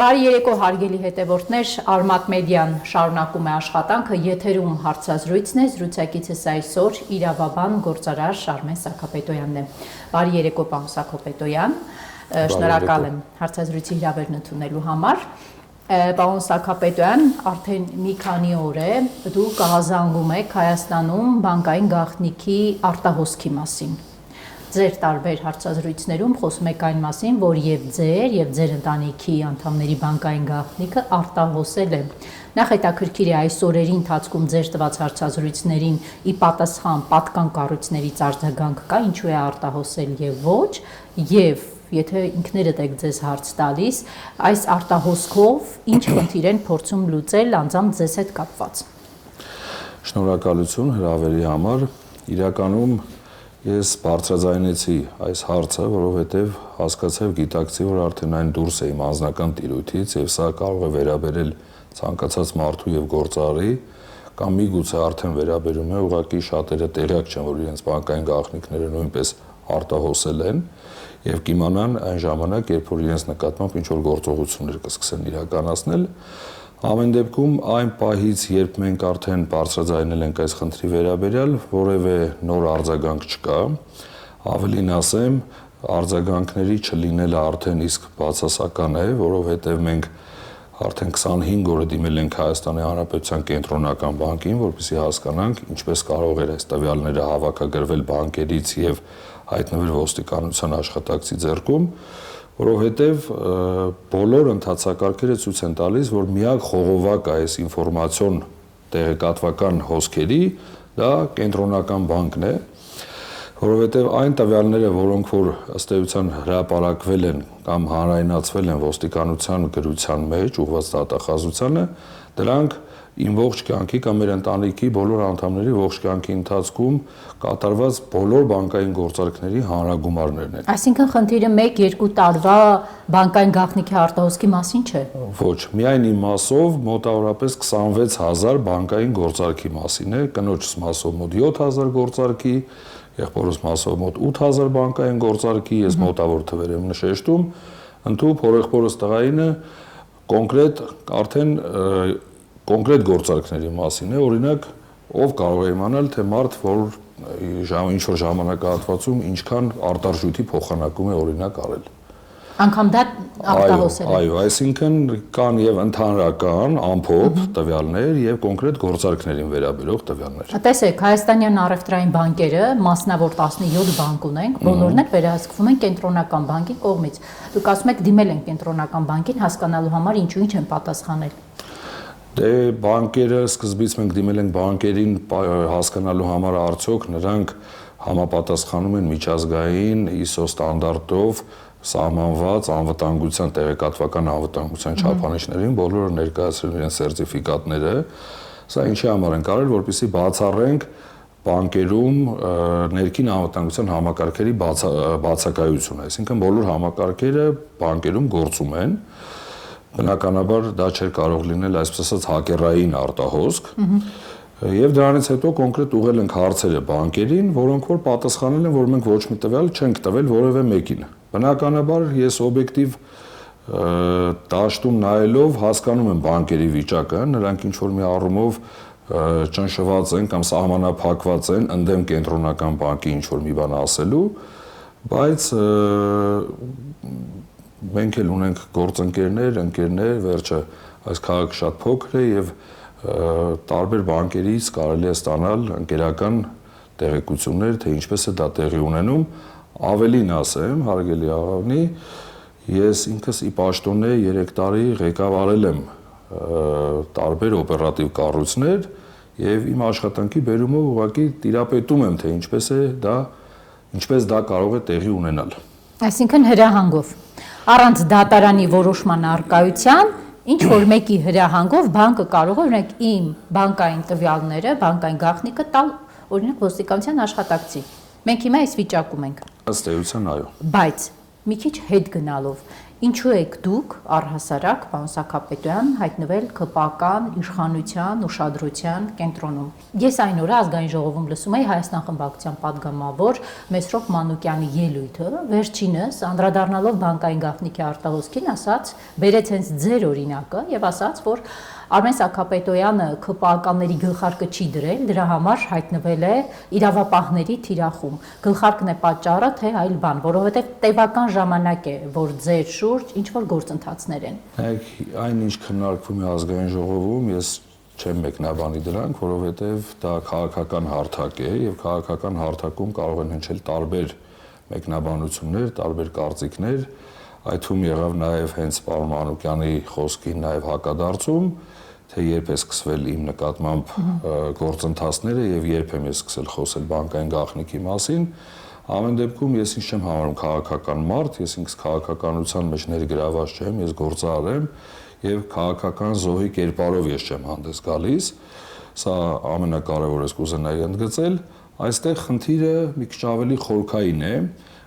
Բարի երեկո հարգելի հետևորդներ, Արմատ մեդիան շարունակում է աշխատանքը, եթերում հարցազրույցն է, զրուցակիցս այսօր իրավաբան գործարար Շարմեն Սաքապետոյանն է։ Բարի երեկո պարոն Սաքապետոյան, շնորհակալ եմ հարցազրույցի հրավերն ընդունելու համար։ Պարոն Սաքապետոյան, արդեն մի քանի օր է դուք ահազանգում եք Հայաստանում բանկային գաղտնիքի արտահոսքի մասին։ Ձեր տարբեր հարցազրույցներում խոսում եք այն մասին, որ եւ ձեր ընտանիքի անդամների բանկային գաղտնիքը արտահոսել է։ Նախ հետաքրքիր է այս օրերի ընթացքում ձեր տված հարցազրույցներին ի պատասխան պատկան կառույցներից արձագանք կա, ինչու է արտահոսել եւ ոչ, եւ եթե ինքներդ եք ձեզ հարց տալիս, այս արտահոսքով ինչ խնդիր են փորձում լուծել անձամբ ձեզ հետ կապված։ Շնորհակալություն հրավերի համար։ Իրականում ես բարձրաձայնեցի այս հարցը, որովհետև հասկացա եւ գիտակցի, որ արդեն այն դուրս է իմ անձնական տիրույթից եւ սա կարող է վերաբերել ցանկացած մարդու եւ գործարարի կամ միգուցե արդեն վերաբերում է, ուղղակի շատերը տեղյակ չեն, որ իրենց բանկային գաղտնիքները նույնպես արտահոսել են եւ կիմանան այն ժամանակ, երբ որ իրենց նկատմամբ ինչ որ գործողություններ կսկսեն իրականացնել։ Ամեն դեպքում այն պահից, երբ մենք արդեն բարձրաձայնել ենք այս խնդրի վերաբերյալ, որևէ նոր արձագանք չկա, ավելին ասեմ, արձագանքների չլինելը արդեն իսկ բացասական է, որովհետև մենք արդեն 25 օրը դիմել ենք Հայաստանի Հանրապետության կենտրոնական բանկին, որպեսզի հասկանանք, ինչպես կարող էր այս տվյալները հավաքագրվել բանկերից եւ հայտնվել ոստիկանության աշխատակցի ձեռքում, որովհետև բոլոր ընթացակարգերը ցույց են տալիս, որ միակ խողովակը այս ինֆորմացիոն տեղեկատվական հոսքերի դա կենտրոնական բանկն է, որովհետև այն տվյալները, որոնք որ ըստ էության հրապարակվել են կամ հանրայնացվել են ոստիկանության գրության մեջ ուղղված դատախազությանը, դրանք իմ ողջ կյանքի կամ մեր ընտանիքի բոլոր անդամների ողջ կյանքի ընթացքում կատարված բոլոր բանկային գործարքների հանրագումարներն են։ Այսինքն խնդիրը 1-2 տարվա բանկային գաղտնիքի արտահոսքի մասին չէ։ Ոչ, միայն իմ մասով մոտավորապես 26000 բանկային գործարքի մասին է, կնոջս մասով մոտ 7000 գործարքի, եղբորս մասով մոտ 8000 բանկային գործարքի, ես մոտավոր թվեր եմ նշեշտում, ընդհանուր հորեղբորս տղայինը կոնկրետ արդեն կոնկրետ գործարքների մասին է, օրինակ, ով կարող է իմանալ, թե մարդ, որ ինչ-որ ժամանակահատվածում ինչքան արտարժույթի փոխանակում է օրինակ արել։ Անկամ դա արտահոսել է։ Այո, այսինքն կան եւ ընդհանրական ամփոփ տվյալներ եւ կոնկրետ գործարքներին վերաբերող տվյալներ։ Տեսեք, հայաստանյան առևտրային բանկերը, մասնավոր 17 բանկ ունենք, բոլորն էլ վերահսկվում են կենտրոնական բանկի կողմից։ Դուք ասում եք դիմել են կենտրոնական բանկին հասկանալու համար ինչու ինչ են պատասխանել։ Դե բանկերը սկզբից մենք դիմել ենք բանկերին հասկանալու համար արդյոք նրանք համապատասխանում են միջազգային ISO ստանդարտով սահմանված անվտանգության տեղեկատվական անվտանգության չափանիշներին, բոլորը ներկայացրել իրենց սերտիֆիկատները, սա ինչի համար են կարել, որպեսզի բացառենք բանկերում ներքին անվտանգության համակարգերի բացակայությունը, այսինքն բոլոր համակարգերը բանկերում գործում են, բնականաբար դա չէր կարող լինել այսպես ասած հակերային արտահոսք, եւ դրանից հետո կոնկրետ ուղղել ենք հարցերը բանկերին, որոնք որ պատասխանել են, որ մենք ոչ մի տվյալ չենք տվել որևէ մեկին։ Բնականաբար ես օբյեկտիվ դաշտում նայելով հասկանում եմ բանկերի վիճակը, նրանք ինչ որ մի առումով ճնշված են կամ սահմանափակված են ընդդեմ կենտրոնական բանկի ինչ որ մի բան ասելու, բայց մենք էլ ունենք ընկերներ, վերջը այս քաղաքը շատ փոքր է եւ տարբեր բանկերից կարելի է ստանալ ընկերական տեղեկություններ, թե ինչպես է դա տեղի ունենում, ավելին ասեմ, հարգելի աղավնի, ես ինքս ի պաշտոնե 3 տարի ղեկավարել եմ տարբեր օպերատիվ կառույցներ եւ իմ աշխատանքի բերումով ուղղակի տիրապետում եմ, թե ինչպես դա կարող է տեղի ունենալ։ Այսինքն հրահանգով առանց դատարանի որոշման առկայության ինչ որ մեկի հրահանգով բանկը կարող է օրինակ իմ բանկային տվյալները, բանկային գաղտնիքը տալ օրինակ ոստիկանության աշխատակցի։ Մենք հիմա այս վիճակում ենք։ Ըստ էության այո։ Բայց մի քիչ հետ գնալով, Ինչու եք դուք առհասարակ, պարոն Սաքապետյան, հայտնվել ԿՊԱԿ-ական իշխանության ուշադրության կենտրոնում։ Ես այն օրը ազգային ժողովում լսում էի Հայաստան խմբակցության падգամավոր Մեսրոպ Մանուկյանի ելույթը, վերջինս անդրադառնալով բանկային գաղտնիքի արտահոսքին ասաց, բերեց հենց ձեր օրինակը եւ ասաց, որ Արմեն Սաքապետոյանը ԿՊԱԿ-ականների գլխարկը չի դրել, դրա համար հայտնվել է իրավապահների թիրախում։ Գլխարկն է պատճառը, թե այլ բան, որովհետև տևական ժամանակ է, որ ձեր շուրջ ինչ-որ գործընթացներ են։ Նայեք, այնինչ քննարկվում է ազգային ժողովում, ես չեմ մեկնաբանի դրանք, որովհետև դա քաղաքական հարթակ է եւ քաղաքական հարթակում կարող են հնչել տարբեր մեկնաբանություններ, տարբեր կարծիքներ, այդ թվում եղավ նաեւ հենց պարոն Մանուկյանի խոսքին նաեւ հակադարձում, թե երբ է սկսվել իմ նկատմամբ գործընթացները եւ երբ եմ սկսել խոսել բանկային գաղտնիքի մասին, ամեն դեպքում ես ինձ չեմ համարում քաղաքական մարդ, ես ինքս քաղաքականության մեջ ներգրաված չեմ, ես գործարար եմ եւ քաղաքական զոհի կերպարով ես չեմ հանդես գալիս, սա ամենակարևորը կուզենայի ընդգծել, այստեղ խնդիրը մի քիչ ավելի խորքային է,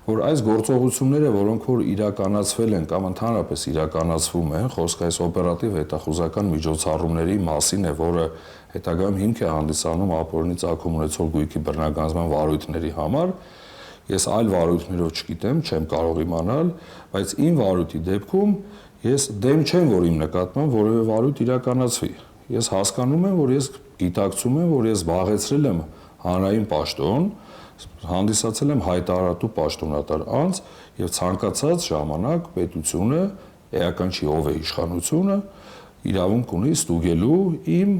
որ այս գործողությունները, որոնք որ իրականացվել են կամ ընդհանրապես իրականացվում են, խոսքը այս օպերատիվ հետախուզական միջոցառումների մասին է, որը հետագայում հիմք է հանդիսանում ապօրինի ծագում ունեցող գույքի բռնագանձման վարույթների համար, ես այլ վարույթներով չգիտեմ, չեմ կարող իմանալ, բայց իմ վարույթի դեպքում ես դեմ չեմ, որ իմ նկատմամբ որևէ վարույթ իրականացվի։ Ես հասկանում եմ, որ ես գիտակցում եմ, որ ես զբաղեցրել եմ հանրային պաշտոն, հանդիսացել եմ հայտարարատու պաշտոնատար անձ եւ ցանկացած ժամանակ պետությունը, էական չի ով է իշխանությունը, իրավունք ունի ստուգելու իմ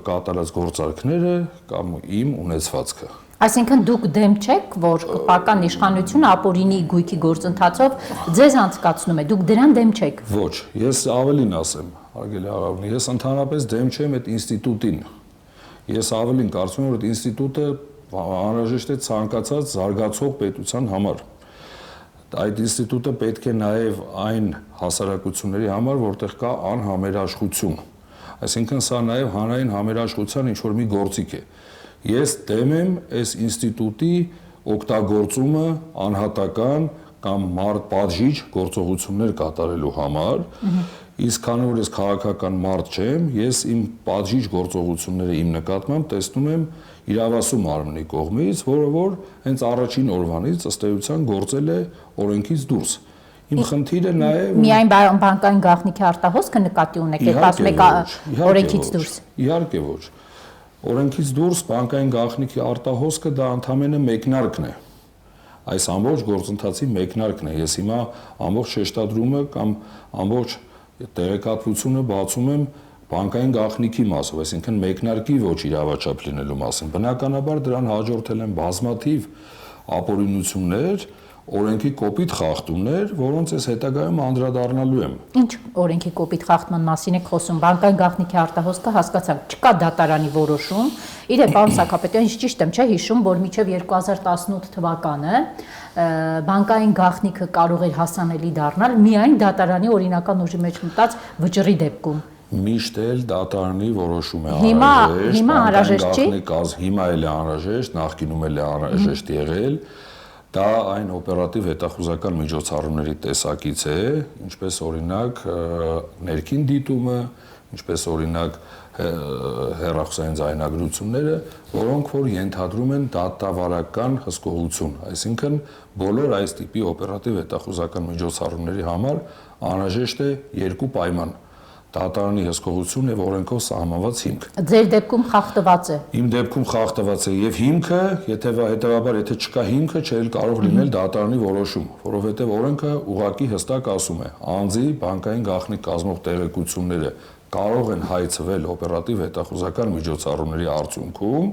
կատարած գործարքները կամ իմ ունեցվածքը։ Այսինքն դուք դեմ չեք, որ ԿՊԱԿ-ական իշխանությունը ապօրինի գույքի գործընթացով ձեզ անցկացնում է, դուք դրան դեմ չեք։ Ոչ, ես ավելին ասեմ, հարգելի աղավնի, ես ընդհանրապես դեմ չեմ այդ ինստիտուտին։ Ես ավելին կարծում եմ, որ այդ ինստիտուտը անհրաժեշտ է ցանկացած զարգացող պետության համար։ Այդ ինստիտուտը պետք է նաև այն հասարակությունների համար, որտեղ կա անհամերաշխություն։ Այսինքն սա նաև հանրային համերաշխության ինչ-որ մի գործիք է։ Ես դեմ եմ այս ինստիտուտի օգտագործումը անհատական կամ պատժիչ գործողություններ կատարելու համար, իսկ քանի որ ես քաղաքական մարդ չեմ, ես իմ պատժիչ գործողությունները իմ նկատմամբ տեսնում եմ իրավասու մարմնի կողմից, որը որ հենց առաջին օրվանից ըստ էության գործել է օրենքից դուրս։ Իմ խնդիրը նաև միայն բանկային գաղտնիքի արտահոսքը նկատի ունեք, այդ 11 օրենքից դուրս։ Իհարկե ոչ։ Օրենքից դուրս բանկային գաղտնիքի արտահոսքը դա ընդամենը մեկնարկն է։ Այս ամբողջ գործընթացի մեկնարկն է։ Ես հիմա ամբողջ շեշտադրումը կամ ամբողջ տեղեկատվությունը բացում եմ բանկային գաղտնիքի մասով, այսինքն մեկնարկի ոչ իրավաչափ լինելու մասին։ Բնականաբար դրան հաջորդել են բազմաթիվ ապօրինություններ, օրենքի կոպիտ խախտումներ, որոնց ես հետագայում անդրադառնալու եմ։ Ինչ օրենքի կոպիտ խախտման մասին եք խոսում, բանկային գաղտնիքի արտահոսքը հասկացանք, չկա դատարանի որոշում։ Իրեն պարոն Սաքապետյան, ինչ ճիշտ եմ, չէ՞ հիշում, որ մինչև 2018 թվականը բանկային գաղտնիքը կարող էր հասանելի դառնալ միայն դատարանի օրինական ուժի մեջ մտած վճռի դեպքում։ Միշտ էլ դատարանի որոշում է անհրաժեշտ։ Հիմա անհրաժեշտ չի։ Հիմա էլ է անհրաժեշտ, նախկինում էլ է անհրաժեշտ եղել։ Դա այն օպերատիվ հետախուզական միջոցառումների տեսակից է, ինչպես օրինակ ներքին դիտումը, ինչպես օրինակ հեռախոսային ձայնագրությունները, որոնք որ ենթադրում են դատավարական հսկողություն, այսինքն բոլոր այս տիպի օպերատիվ հետախուզական միջոցառումների համար անհրաժեշտ է երկու պայման՝ դատարանի հսկողություն եւ օրենքով սահմանված հիմք։ Ձեր դեպքում խախտված է։ Իմ դեպքում խախտված է եւ հիմքը, հետեւաբար եթե չկա հիմքը, չէ՞ կարող լինել դատարանի որոշում, որովհետեւ օրենքը ուղղակի հստակ ասում է, անձի բանկային գաղտնիք կազմող տեղեկությունները կարող են հայցվել օպերատիվ հետախուզական միջոցառումների արդյունքում,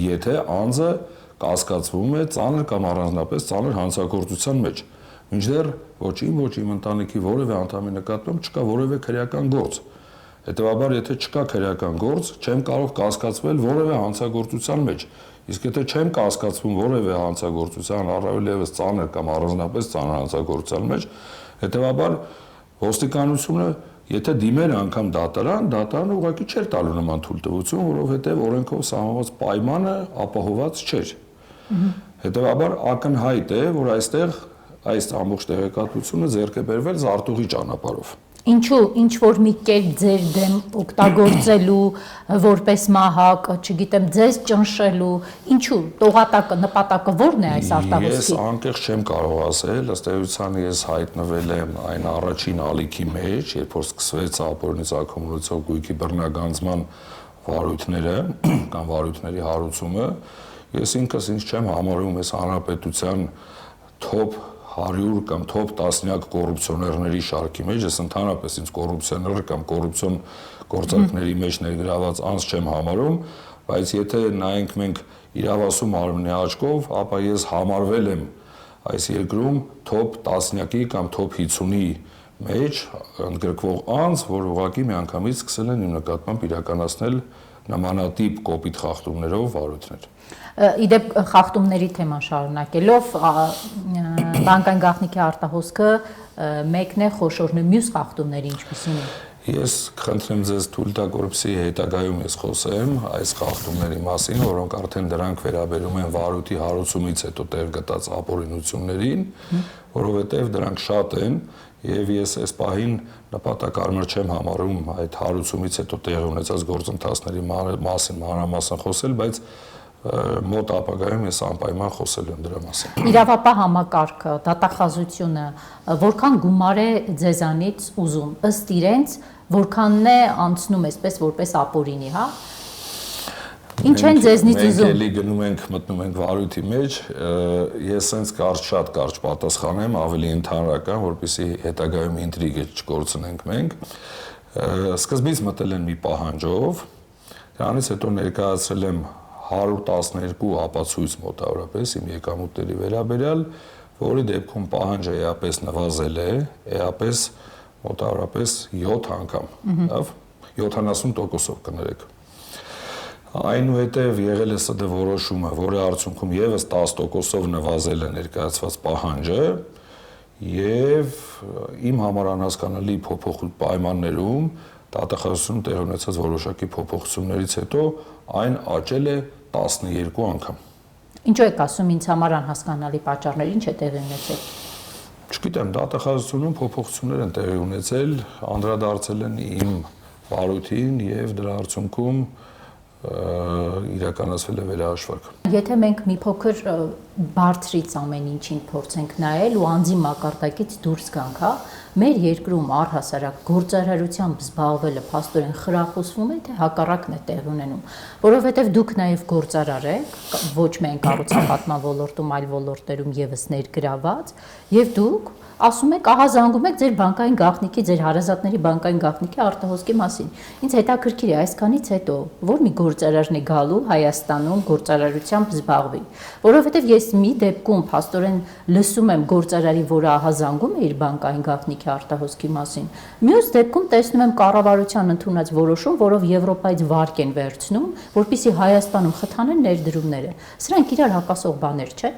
եթե անձը կասկածվում է ծանր կամ առանձնապես ծանր հանցագործության մեջ։ Մինչդեռ ոչ իմ ընտանիքի որևէ անդամի նկատմամբ չկա որևէ քրեական գործ։ Հետևաբար, եթե չկա քրեական գործ, չեմ կարող կասկածվել որևէ հանցագործության մեջ։ Իսկ եթե չեմ կասկածվում որևէ հանցագործության, առավել ևս ծանր կամ առանձնապես ծանր հանցագործության մեջ, հետևաբար ոստիկանությունը, եթե դիմեր անգամ դատարանը ուղղակի չէր տալու նման թույլտվություն, որովհետև օրենքով սահմանված պայմանը ապահոված չէր։ Հետևաբար ակնհայտ է, որ այստեղ այս ամբողջ տեղեկատվությունը ձեռք է բերվել զարտուղի ճանապարհով։ Ինչու ինչ որ մի կերպ ձեր դեմ օգտագործելու որպես մահակ, չգիտեմ, ձեզ ճնշելու, ինչու տողատակը նպատակը ո՞րն է այս արտահոսքի։ Ես անկեղծ չեմ կարող ասել, ըստ էության ես հայտնվել եմ այն առաջին ալիքի մեջ, երբ որ սկսվեց ապօրինի ծագումնոցով գույքի բռնագանձման վարույթները կամ վարույթների հարուցումը, ես ինքս ինձ չեմ համարում այս հանրապետության top 100 կամ top 10 կոռուպցիոներների շարքի մեջ, ես ընդհանրապես ինձ կոռուպցիոներ կամ կոռուպցիոն գործարքների մեջ ներգրաված անձ չեմ համարում, բայց եթե նայենք մենք իրավասու մարմնի աչքով, ապա ես համարվել եմ այս երկրում top 10-ի կամ top 50-ի մեջ ընդգրկվող անձ, որ ուղղակի միանգամից սկսել են իմ նկատմամբ իրականացնել նմանատիպ կոպիտ խախտումներով վարույթներ։ Իդեպ խախտումների թեման շարունակելով, բանկային գաղտնիքի արտահոսքը մեկն է, խոշորն է, մյուս խախտումների ինչպիսին է։ Ես խնդրեմ ձեզ թույլ տաք, որպեսզի հետագայում ես խոսեմ այս խախտումների մասին, որոնք արդեն դրանք վերաբերում են վարույթի հարուցումից հետո տեղ գտած ապօրինություններին, որովհետև դրանք շատ են եւ ես այս պահին նպատակարար չեմ համարում այդ հարուցումից հետո տեղի ունեցած գործընթացների մասին մանրամասն խոսել, բայց մոտ ապագայում ես անպայման խոսելու եմ դրա մասին։ Իրավապահ համակարգը, դատախազությունը որքան գումար է ձեզանից ուզում, ըստ իրենց որքանն է անցնում այսպես որպես ապօրինի, հա։ Ինչ են ձեզնից ուզում։ Մենք էլի գնում ենք, մտնում ենք վարույթի մեջ, ես sense շատ կարճ պատասխանեմ, ավելի ընդհանրական, որպեսզի հետագայում ինտրիգ չկորցնենք մենք։ Սկզբից մտել են մի պահանջով, դրանից հետո ներկայացրել եմ 112 ապացույց մոտավորապես իմ եկամուտների վերաբերյալ, որի դեպքում պահանջը էապես նվազել է, էապես մոտավորապես 7 անգամ, լավ, 70%-ով կներեք։ Այնուհետև եղել է ՍԴ որոշումը, որի արդյունքում եւս 10%-ով նվազել է ներկայացված պահանջը եւ իմ համար անհասկանալի փոփոխություն պայմաններում դատախազությունը տեղ ունեցած որոշակի փոփոխություններից հետո այն աճել է 12 անգամ։ Ինչու եք ասում ինձ համար անհասկանալի պատճառներ, ինչ է տեղի ունեցել։ Չգիտեմ, դատախազությունում փոփոխություններ են տեղի ունեցել, անդրադարձել են իմ վարույթին եւ դրա արդյունքում իրականացվել է վերահաշվարկ։ Եթե մենք մի փոքր բարձրից ամեն ինչին փորձենք նայել ու անձի մակարդակից դուրս գանք, հա, մեր երկրում առհասարակ գործարարությամբ զբաղվելը փաստորեն խրախուսվում է, թե հակառակն է տեղ ունենում, որովհետև դուք նաև գործարար եք, ոչ միայն կառուցապատման ոլորտում, այլ ոլորտերում եւս ներգրաված, եւ դուք ասում եք, ահա զանգում եք ձեր բանկային գաղտնիքի, ձեր հարազատների բանկային գաղտնիքի արտահոսքի մասին։ Ինձ հետաքրքիր է այսքանից հետո որ մի գործարարն է գալու Հայաստանում գործարարությամբ զբաղվի, որովհետև ես մի դեպքում փաստորեն լսում եմ գործարարի, որը ահա զանգում է իր բանկային գաղտնիքի արտահոսքի մասին։ Մյուս դեպքում տեսնում եմ կառավարության ընդունած որոշում, որով Եվրոպայից վարկ են վերցնում, որպեսզի Հայաստանում խթանեն ներդրումները։ Սրանք իրար հակասող բաներ չէ՞։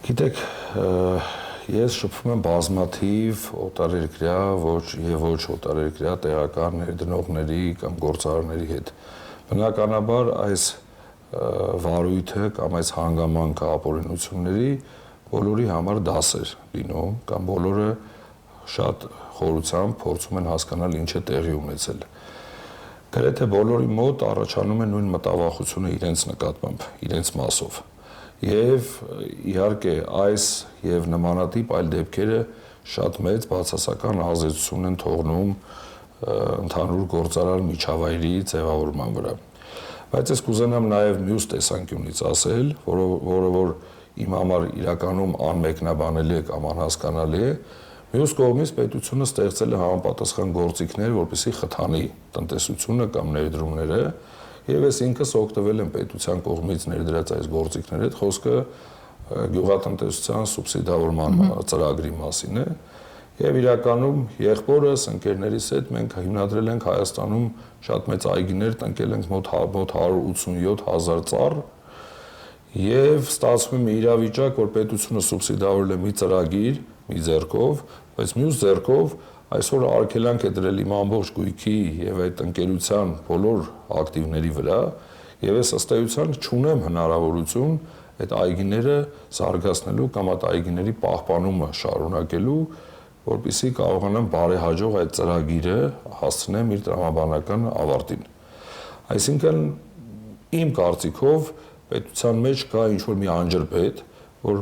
Գիտեք, ես շփվում եմ բազմաթիվ օտարերկրյա եւ ոչ օտարերկրյա տեղական ներդնողների կամ գործարարների հետ։ Բնականաբար այս վարույթը կամ այս հանգամանքը ապօրինությունների բոլորի համար դասեր լինում կամ բոլորը շատ խորությամբ փորձում են հասկանալ ինչ է տեղի ունեցել։ Գրեթե բոլորի մոտ առաջանում է նույն մտավախությունը իրենց նկատմամբ, իրենց մասով։ Եվ իհարկե այս եւ նմանատիպ այլ դեպքերը շատ մեծ բացասական ազդեցություն են թողնում ընդհանուր գործարար միջավայրի ձևավորման վրա։ Բայց ես կուզենամ նաեւ մյուս տեսանկյունից ասել, որը իմ համար իրականում անմեկնաբանելի է կամ անհասկանալի է, մյուս կողմից պետությունը ստեղծել է համապատասխան գործիքներ, որպեսզի խթանի տնտեսությունը կամ ներդրումները, եւ ես ինքս օգտվել եմ պետության կողմից ներդրած այս գործիքների հետ, խոսքը գյուղատնտեսության սուբսիդավորման ծրագրի մասին է, եւ իրականում եղբորս ընկերներիս հետ մենք հիմնադրել ենք Հայաստանում շատ մեծ այգիներ, տնկել ենք մոտ 187,000 ծառ, եւ ստացվում է իրավիճակ, որ պետությունը սուբսիդավորել է մի ծրագիր, մի ձեռքով, բայց մյուս ձեռքով այսօր արգելանք է դրել իմ ամբողջ գույքի եւ այդ ընկերության բոլոր ակտիվների վրա, եւ ես ըստ էության չունեմ հնարավորություն այդ այգիները զարգացնելու կամ այդ այգիների պահպանումը շարունակելու, որպեսզի կարողանան բարեհաջող այդ ծրագիրը հասցնեն իր տրամաբանական ավարտին։ Այսինքն իմ կարծիքով պետության մեջ կա ինչ-որ մի անջրպետ, որ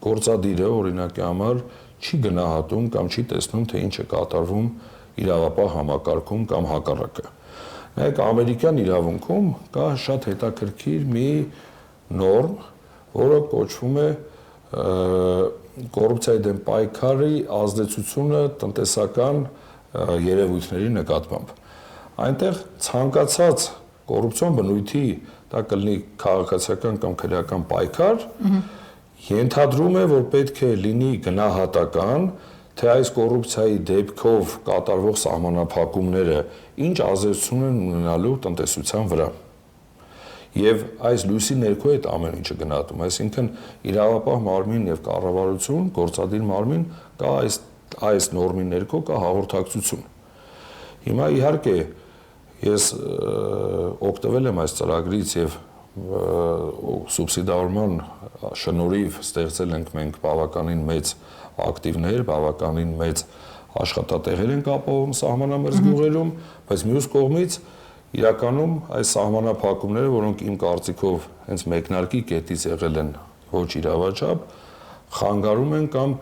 գործադիրը օրինակի համար չի գնահատում կամ չի տեսնում, թե ինչ է կատարվում իրավապահ համակարգում կամ հակառակը։ Նայեք, ամերիկյան իրավունքում կա շատ հետաքրքիր մի նորմ, որը կոչվում է կոռուպցիայի դեմ պայքարի ազդեցությունը տնտեսական երևույթների նկատմամբ։ Այնտեղ ցանկացած կոռուպցիոն բնույթի, դա կլինի քաղաքացիական կամ քրեական պայքար, ենթադրում է, որ պետք է լինի գնահատական, թե այս կոռուպցիայի դեպքով կատարվող սահմանափակումները ինչ ազդեցություն են ունենալու տնտեսության վրա։ Եվ այս լույսի ներքո է այդ ամեն ինչը գնահատում, այսինքն իրավապահ մարմին եւ կառավարություն, գործադիր մարմին կա այս նորմի ներքո կա հաղորդակցություն։ Հիմա իհարկե ես օգտվել եմ այս ծրագրից եւ սուբսիդավորման շնորհիվ ստեղծել ենք մենք բավականին մեծ ակտիվներ, բավականին մեծ աշխատատեղեր ենք ապահովում սահմանամերձ գյուղերում, բայց մյուս կողմից իրականում այս սահմանափակումները, որոնք իմ կարծիքով հենց մեկնարկի կետից եղել են ոչ իրավաչափ, խանգարում են կամ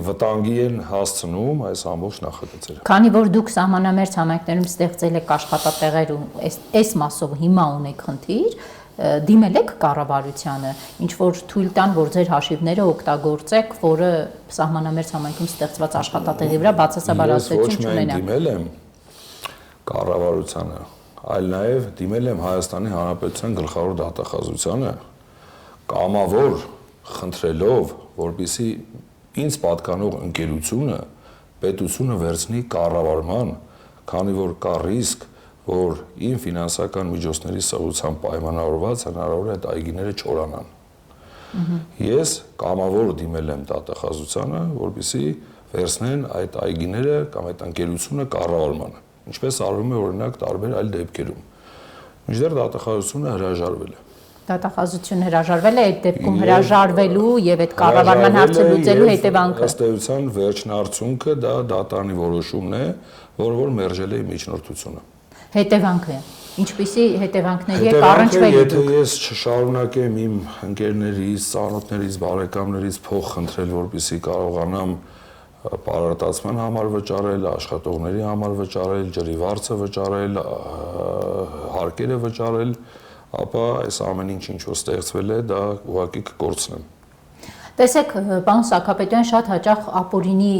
վտանգի են հասցնում այս ամբողջ նախագծերը։ Քանի որ դուք սահմանամերձ համայնքներում ստեղծել եք աշխատատեղեր ու այս մասով հիմա ունեք խնդիր, դիմել եք կառավարությանը, ինչ որ թույլ տան, որ ձեր հաշիվները օգտագործեք, որը սահմանամերձ համայնքում ստեղծված աշխատատեղի վրա բացասաբար ազդեցություն չունենա։ Ես ոչ միայն դիմել եմ կառավարությանը, այլ նաև դիմել եմ Հայաստանի Հանրապետության գլխավոր դատախազությանը, կամավոր խնդրելով, որպեսզի ինձ պատկանող ընկերությունը պետությունը վերցնի կառավարման, քանի որ կա ռիսկ, որ իմ ֆինանսական միջոցների սղությամբ պայմանավորված հնարավոր է այդ այգիները չորանան։ Ես կամավոր դիմել եմ դատախազությանը, որպեսզի վերցնեն այդ այգիները կամ այդ ընկերությունը կառավարմանը, ինչպես արվում է օրինակ տարբեր այլ դեպքերում։ Մինչդեռ դատախազությունը հրաժարվել է։ Դատախազությունը հրաժարվել է, այդ դեպքում հրաժարվելու եւ այդ կառավարման հարցը լուծելու հետևանքը։ Ըստ էության վերջնարդյունքը դա դատարանի որոշումն է, որ մերժել է միջնորդությունը։ Հետևանքը ինչպիսի հետևանքների է առնչվելու դուք։ Եթե ես չշարունակեմ իմ ընկերներից, ծանոթներից, բարեկամներից փող խնդրել, որպեսզի կարողանամ պարարտացման համար վճարել, աշխատողների համար վճարել, ջրի վարձը վճարել, հարկերը վճարել, ապա այս ամեն ինչ որ ստեղծվել է, դա ուղղակի կկորցնեմ։ Տեսեք, պարոն Սաքապետյան, շատ հաճախ ապօրինի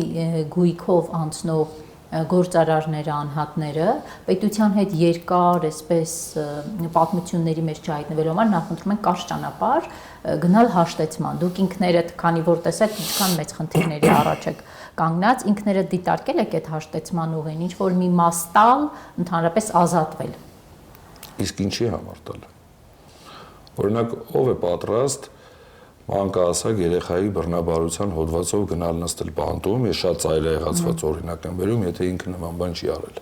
գույքով անցնող գործարարները, անհատները պետության հետ երկար, այսպես պատմությունների մեջ չհայտնվելու համար նախընտրում են կարճ ճանապարհ գնալ հաշտեցման։ Դուք ինքներդ, քանի որ տեսեք ինչքան մեծ խնդիրների առաջ եք կանգնած, ինքներդ դիտարկել եք այդ հաշտեցման ուղին, ինչ որ մի մաս տալ, ընդհանրապես ազատվել։ Իսկ ինչի համար տալ։ Օրինակ, ով է պատրաստ մանկահասակ երեխայի բռնաբարության հոդվածով գնալ նստել բանտում, ես շատ ծայրահեղացված օրինակ եմ բերում, եթե ինքը նման բան չի արել։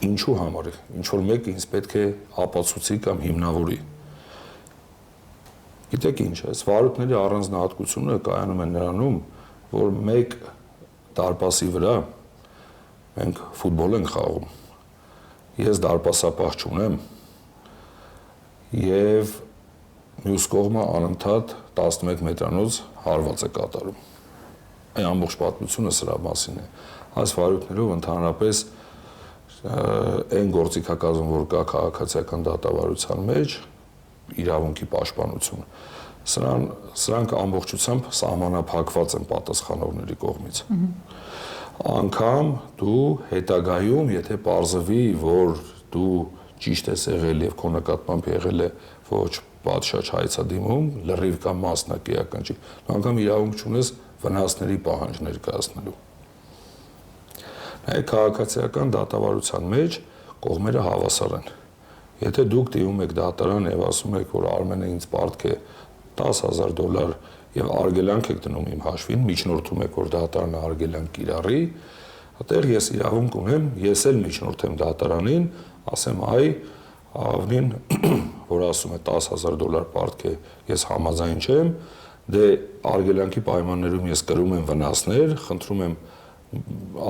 Ինչու համար է, ինչ որ մեկը ինձ պետք է ապացուցի կամ հիմնավորի։ Գիտեք ինչ, այս վարույթների առանձնահատկությունը կայանում է նրանում, որ մեկ դարպասի վրա մենք ֆուտբոլ ենք խաղում, ես դարպասապահ չունեմ, եւ մյուս կողմը անընդհատ 11 մետրանոց հարված է կատարում։ Այն ամբողջ պատմությունը սրա մասին է։ Այս վարույթներով ընդհանրապես այն գործիքակազմը, որ կա քաղաքացիական դատավարության մեջ, իրավունքի պաշտպանություն, սրանք ամբողջությամբ սահմանափակված են պատասխանողների կողմից։ Անկամ դու հետագայում, եթե պարզվի, որ դու ճիշտ ես եղել եւ քո նկատմամբ եղել է ոչ պատշաճ հայցադիմում, լրիվ կամ մասնակիական չի, անգամ իրավունք չունես վնասների պահանջ ներկայացնելու։ Նայեք, քաղաքացիական դատավարության մեջ կողմերը հավասար են։ Եթե դուք դիմում եք դատարան եւ ասում եք, որ Արմենը ինձ պարտք է $10,000 եւ արգելանք եք դնում իմ հաշվին, միջնորդում եք, որ դատարանը արգելանք կիրառի, այդտեղ ես իրավունք ունեմ, ես էլ միջնորդեմ դատարանին, ասեմ այ ավնին որ ասում է $10,000 պարտք է, ես համաձայն չեմ, դե արգելանքի պայմաններում ես կրում եմ վնասներ, խնդրում եմ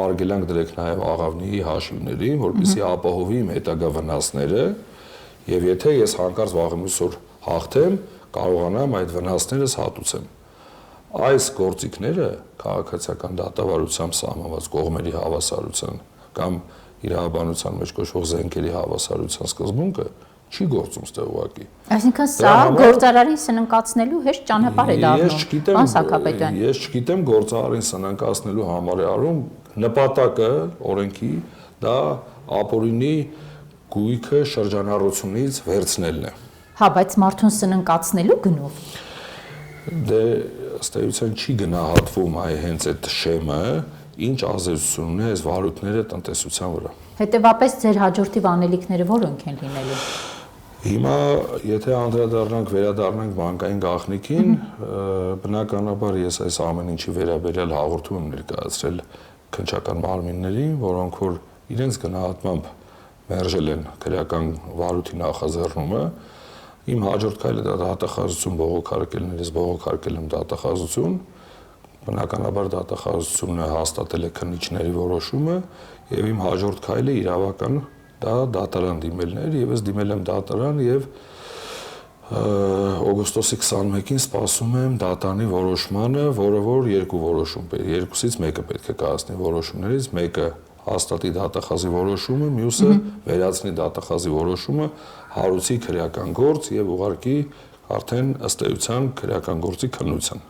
արգելանք դրեք նաև աղավնիի հաշիվներին, որպեսզի ապահովի իմ հետագա վնասները, եւ եթե ես հանկարծ վաղը մյուսօր հաղթեմ, կարողանամ այդ վնասներս հատուցեմ։ Այս գործիքները քաղաքացիական դատավարությամբ սահմանված կողմերի հավասարության կամ իրավաբանության մեջ կոչվող զենքերի հավասարության սկզբունքը չի գործում ստեղ ուղղակի։ Այսինքն սա գործարարին սննկացնելու հեշտ ճանապարհ է դառնում, պարոն Սաքապետյան։ Ես չգիտեմ գործարարին սննկացնելու համար է արում նպատակը օրենքի դա ապօրինի գույքը շրջանառությունից վերցնելն է։ Հա, բայց մարդուն սննկացնելու գնով։ Դե ըստ էության չի գնահատվում այ հենց այդ շեմը, ինչ ազդեցություն ունի այս վարույթները տնտեսության վրա։ Հետևաբար ձեր հաջորդիվ անելիքները որոնք են լինելու։ Հիմա եթե վերադառնանք բանկային գաղտնիքին, բնականաբար ես այս ամեն ինչի վերաբերյալ հաղորդում եմ ներկայացրել քննչական մարմիններին, որոնք որ իրենց գնահատմամբ մերժել են քրեական վարույթի նախաձեռնումը, իմ հաջորդ քայլը դա դատախազություն բողոքարկելն է, ես բողոքարկել եմ դատախազություն, բնականաբար դատախազությունը հաստատել է քննիչների որոշումը եւ իմ հաջորդ քայլը իրավական դա դատարան դիմելն էր եւ ես դիմել եմ դատարան եւ օգոստոսի 21-ին սպասում եմ դատարանի որոշմանը, որը որ երկու որոշում է, երկուսից մեկը պետք է կայացնի որոշումներից, մեկը հաստատի դատախազի որոշումը, մյուսը վերացնի դատախազի որոշումը, հարուցի քրեական գործ եւ ուղարկի արդեն ըստ էության քրեական գործի քննության։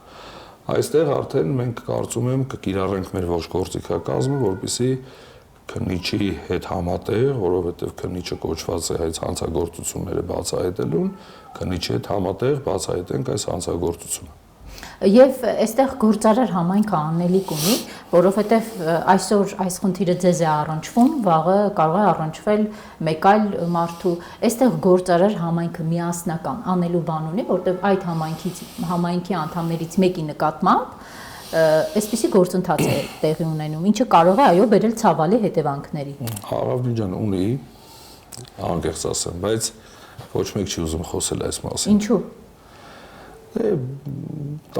Այստեղ արդեն մենք կարծում եմ կկիրառենք մեր ողջ գործիքակազմը, որպեսզի քննիչի հետ համատեղ, որովհետև քննիչը կոչված է այս հանցագործությունները բացահայտելուն, քննիչի հետ համատեղ բացահայտենք այս հանցագործությունը։ Եվ այստեղ գործարար համայնքը անելիք ունի, որովհետև այսօր այս խնդիրը ձեզ է առնչվում, վաղը կարող է առնչվել մեկ այլ մարդու, այստեղ գործարար համայնքը միասնական անելու բան ունի, որովհետև այդ համայնքի անդամներից մեկի նկատմամբ այսպիսի գործընթաց է տեղի ունենում, ինչը կարող է այո բերել ցավալի հետևանքների։ Աղավնի ջան ունի, անկեղծ ասեմ, բայց ոչ մեկ չի ուզում խոսել այս մասին։ Ինչու՞։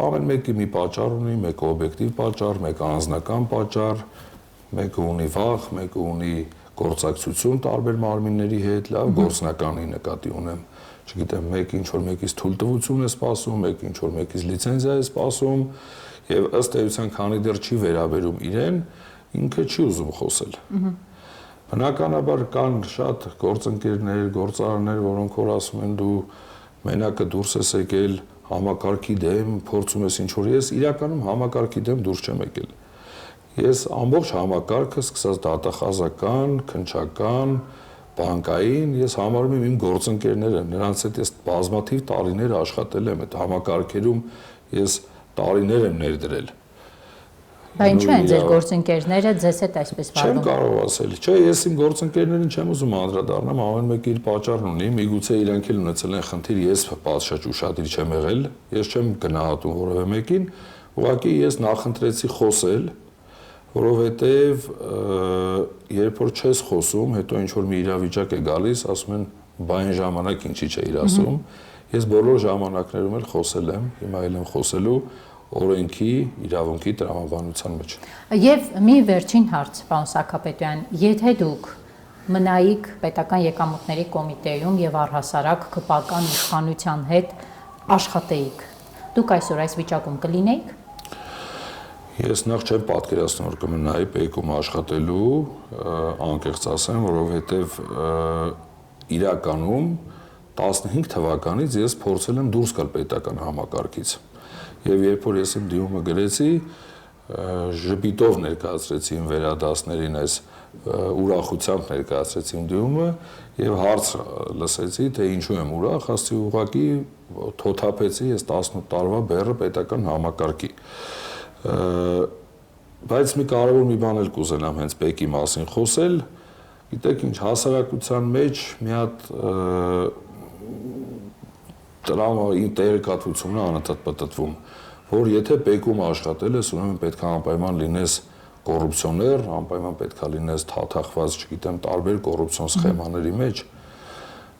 Ամեն մեկի մի պատճառ ունի, մեկը օբյեկտիվ պատճառ, մեկը անձնական պատճառ, մեկը ունի վախ, մեկը ունի գործակցություն տարբեր մարմինների հետ, լավ գործնականի նկատի ունեմ, չգիտեմ, մեկը ինչ որ մեկից թույլտվություն է սպասում, մեկը ինչ որ մեկից լիցենզիա է սպասում, եւ ըստ էության քանի դեռ չի վերաբերում իրեն, ինքը չի ուզում խոսել։ Բնականաբար կան շատ գործընկերներ, գործարարներ, որոնք որ ասում են դու մենակը դուրս ես եկել համակարգի դեմ, փորձում ես ինչ որ ես իրականում համակարգի դեմ դուրս չեմ եկել։ Ես ամբողջ համակարգը սկսած դատախազական, քննչական, բանկային, ես համարում եմ իմ գործընկերները, նրանց հետ ես բազմաթիվ տարիներ աշխատել եմ այդ համակարգերում, ես տարիներ եմ ներդրել։ Բայց ինչու են ձեր գործընկերները ձեզ հետ այսպես վարվում։ Չեմ կարող ասել, չէ, ես իմ գործընկերներին չեմ ուզում անդրադառնամ, ամեն մեկը իր պատճառն ունի, միգուցե իրանք էլ ունեցել են խնդիր, ես պատշաճ ուշադիր չեմ եղել, ես չեմ գնահատում որևէ մեկին, ուղղակի ես նախընտրեցի խոսել, որովհետև երբ որ չես խոսում, հետո ինչ որ մի իրավիճակ է գալիս, ասում են բա այն ժամանակ ինչի՞ չէիր ասում, ես բոլոր ժամանակներում էլ խոսել եմ, հիմա էլ եմ խոսելու օրենքի, իրավունքի տրամաբանության մեջ։ Եվ մի վերջին հարց, պարոն Սաքապետյան, եթե դուք մնայիք պետական եկամուտների կոմիտեում եւ առհասարակ ԿՊ-ական իշխանության հետ աշխատեիք, դուք այսօր այս վիճակում կլինեիք։ Ես նախ չեմ պատկերացնում, որ կմնայի ՊԵԿ-ում աշխատելու, անկեղծ ասեմ, որովհետև իրականում 15 թվականից ես փորձել եմ դուրս գալ պետական համակարգից։ Եվ երբ որ ես իմ դիմումը գրեցի, ժպիտով ներկայացրեցի իմ վերադասներին այս ուրախությամբ ներկայացրեցի իմ դիմումը եւ հարց լսեցի, թե ինչու եմ ուրախ, ասացի ուղղակի թոթափեցի ես 18 տարվա բեռը պետական համակարգի։ Բայց մի կարևոր մի բան էլ կուզենամ հենց ՊԵԿ-ի մասին խոսել, գիտեք ինչ, հասարակության մեջ մի հատ տրամային տեղեկատվությունն է անընդհատ պտտվում, որ եթե ՊԵԿ-ում աշխատել ես, ուրեմն պետք է անպայման լինես կոռուպցիոներ, անպայման պետք է լինես թաթախված, չգիտեմ, տարբեր կոռուպցիոն սխեմաների մեջ։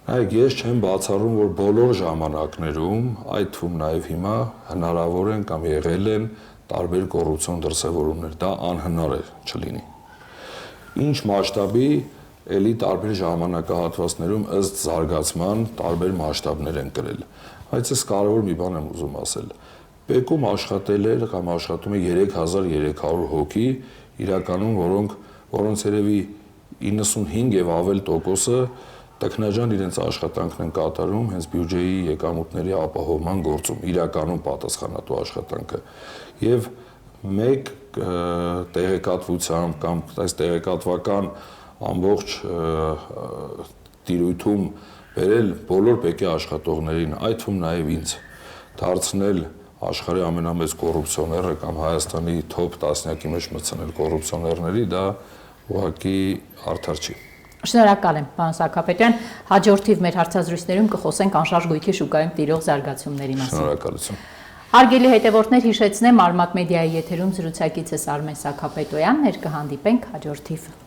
Նայեք, ես չեմ բացառում, որ բոլոր ժամանակներում, այդ թվում նաև հիմա հնարավոր են կամ եղել են տարբեր կոռուպցիոն դրսևորումներ, դա անհնար է չլինի։ Ինչ մասշտաբի էլի տարբեր ժամանակահատվածներում ըստ զարգացման տարբեր մասշտաբներ են կրել։ Բայց ես կարևոր մի բան եմ ուզում ասել։ Պեկում աշխատել էր կամ աշխատում է 3300 հոգի, իրականում որոնց երևի 95 եւ ավել տոկոսը տեխնաջան իրենց աշխատանքն են կատարում հենց բյուջեի եկամուտների ապահովման գործում, իրականում պատասխանատու աշխատանքը։ Եվ մեկ տեղեկատվությամբ կամ այս տեղեկատվական ամբողջ տիրույթում վերել բոլոր ՊԿ աշխատողներին, այդ թվում նաև ինձ, դարձնել աշխարհի ամենամեծ կոռուպցիոները կամ Հայաստանի թոփ 10-յակի մեջ մտցնել կոռուպցիոներների, դա ուղղակի արդար չի։ Շնորհակալ եմ, պարոն Սաքապետյան, հաջորդիվ մեր հարցազրույցներում կխոսենք անշարժ գույքի շուկայում տիրող զարգացումների մասին։ Շնորհակալություն։ Հարգելի հետևորդներ, հիշեցնեմ Արմատ մեդիայի եթերում զրուցակիցս Արմեն Սաքապետոյանն էր, կհանդիպենք հաջորդիվ